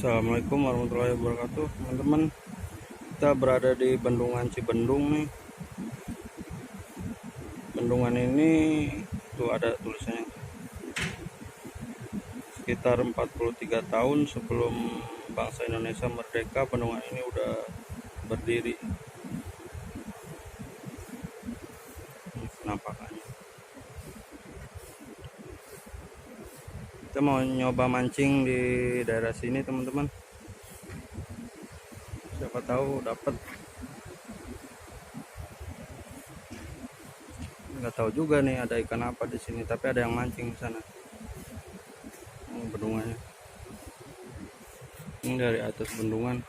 Assalamualaikum warahmatullahi wabarakatuh, teman-teman. Kita berada di Bendungan Cibendung nih. Bendungan ini tuh ada tulisannya, sekitar 43 tahun sebelum bangsa Indonesia merdeka, bendungan ini udah berdiri. Ini penampakannya. Kita mau nyoba mancing di daerah sini, teman-teman. Siapa tahu dapat. Nggak tahu juga nih ada ikan apa di sini, tapi ada yang mancing di sana. Bendungannya ini dari atas bendungan.